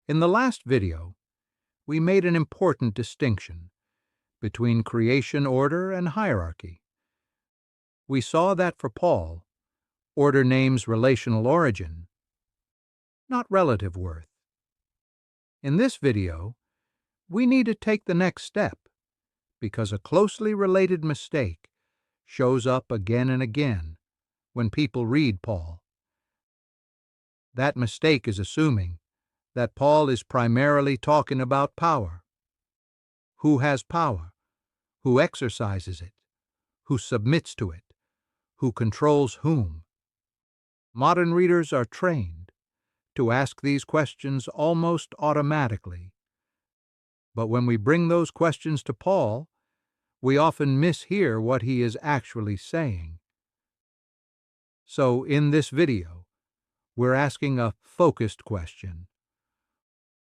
In the last video, we made an important distinction between creation order and hierarchy. We saw that for Paul, order names relational origin, not relative worth. In this video, we need to take the next step because a closely related mistake shows up again and again when people read Paul. That mistake is assuming that Paul is primarily talking about power. Who has power? Who exercises it? Who submits to it? Who controls whom? Modern readers are trained to ask these questions almost automatically. But when we bring those questions to Paul, we often mishear what he is actually saying. So in this video, we're asking a focused question.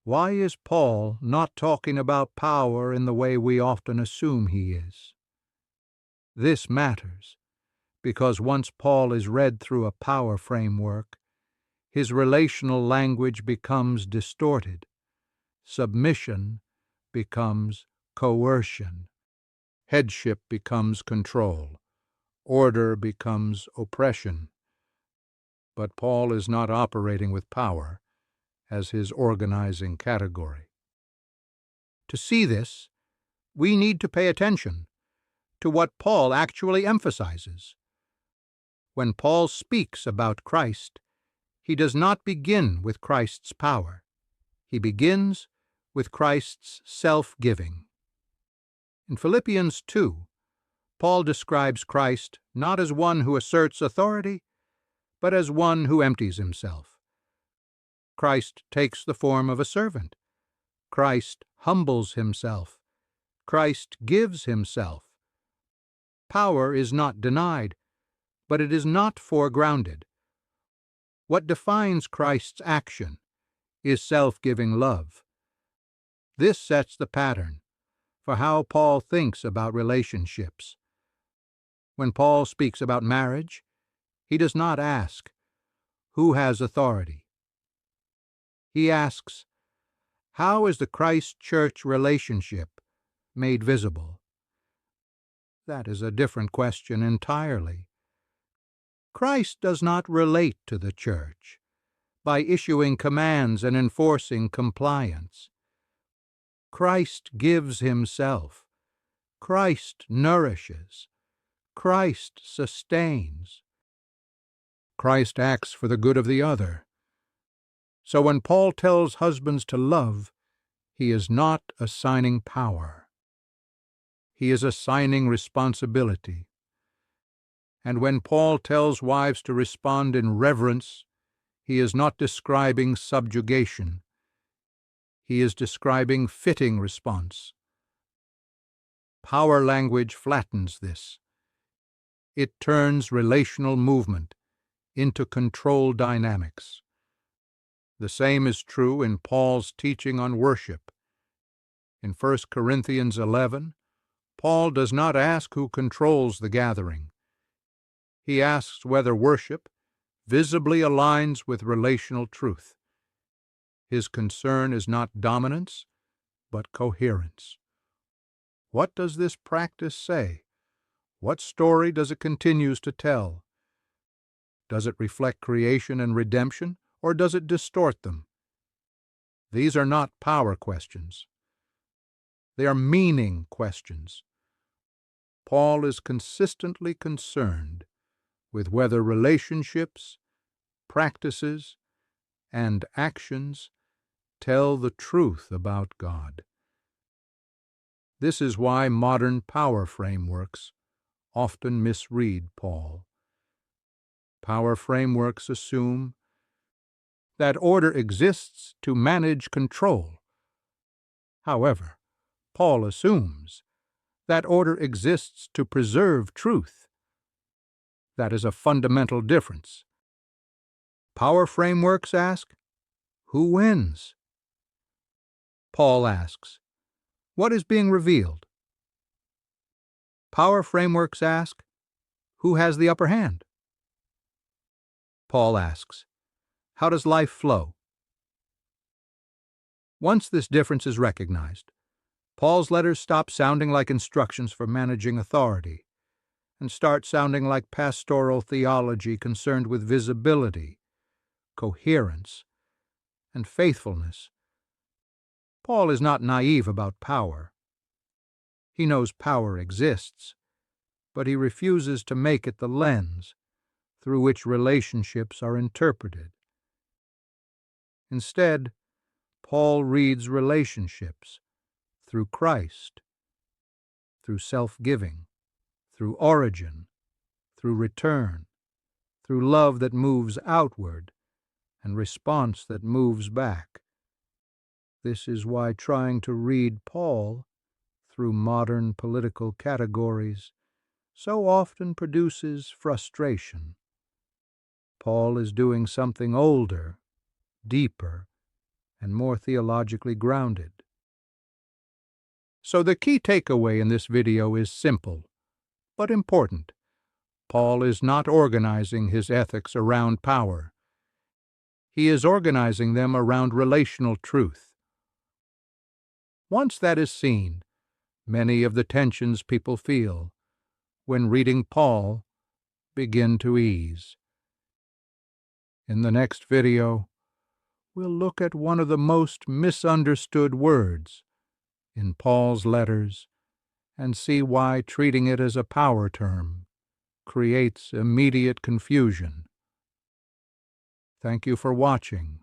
Why is Paul not talking about power in the way we often assume he is? This matters because once Paul is read through a power framework, his relational language becomes distorted. Submission becomes coercion. Headship becomes control. Order becomes oppression. But Paul is not operating with power as his organizing category. To see this, we need to pay attention to what Paul actually emphasizes. When Paul speaks about Christ, he does not begin with Christ's power. He begins with Christ's self-giving. In Philippians 2, Paul describes Christ not as one who asserts authority, but as one who empties himself. Christ takes the form of a servant. Christ humbles himself. Christ gives himself. Power is not denied, but it is not foregrounded. What defines Christ's action is self-giving love. This sets the pattern for how Paul thinks about relationships. When Paul speaks about marriage, he does not ask, who has authority? He asks, how is the Christ-church relationship made visible? That is a different question entirely. Christ does not relate to the church by issuing commands and enforcing compliance. Christ gives himself. Christ nourishes. Christ sustains. Christ acts for the good of the other. So when Paul tells husbands to love, he is not assigning power. He is assigning responsibility. And when Paul tells wives to respond in reverence, he is not describing subjugation. He is describing fitting response. Power language flattens this. It turns relational movement into control dynamics. The same is true in Paul's teaching on worship. In 1 Corinthians 11, Paul does not ask who controls the gathering. He asks whether worship visibly aligns with relational truth. His concern is not dominance, but coherence. What does this practice say? What story does it continue to tell? Does it reflect creation and redemption, or does it distort them? These are not power questions. They are meaning questions. Paul is consistently concerned with whether relationships, practices, and actions tell the truth about God. This is why modern power frameworks often misread Paul. Power frameworks assume that order exists to manage control. However, Paul assumes that order exists to preserve truth. That is a fundamental difference. Power frameworks ask, who wins? Paul asks, what is being revealed? Power frameworks ask, who has the upper hand? Paul asks, how does life flow? Once this difference is recognized, Paul's letters stop sounding like instructions for managing authority and start sounding like pastoral theology concerned with visibility, coherence, and faithfulness. Paul is not naive about power. He knows power exists, but he refuses to make it the lens through which relationships are interpreted. Instead, Paul reads relationships through Christ, through self-giving, through origin, through return, through love that moves outward and response that moves back. This is why trying to read Paul through modern political categories so often produces frustration. Paul is doing something older, deeper, and more theologically grounded. So the key takeaway in this video is simple, but important. Paul is not organizing his ethics around power. He is organizing them around relational truth. Once that is seen, many of the tensions people feel when reading Paul begin to ease. In the next video, we'll look at one of the most misunderstood words in Paul's letters and see why treating it as a power term creates immediate confusion. Thank you for watching.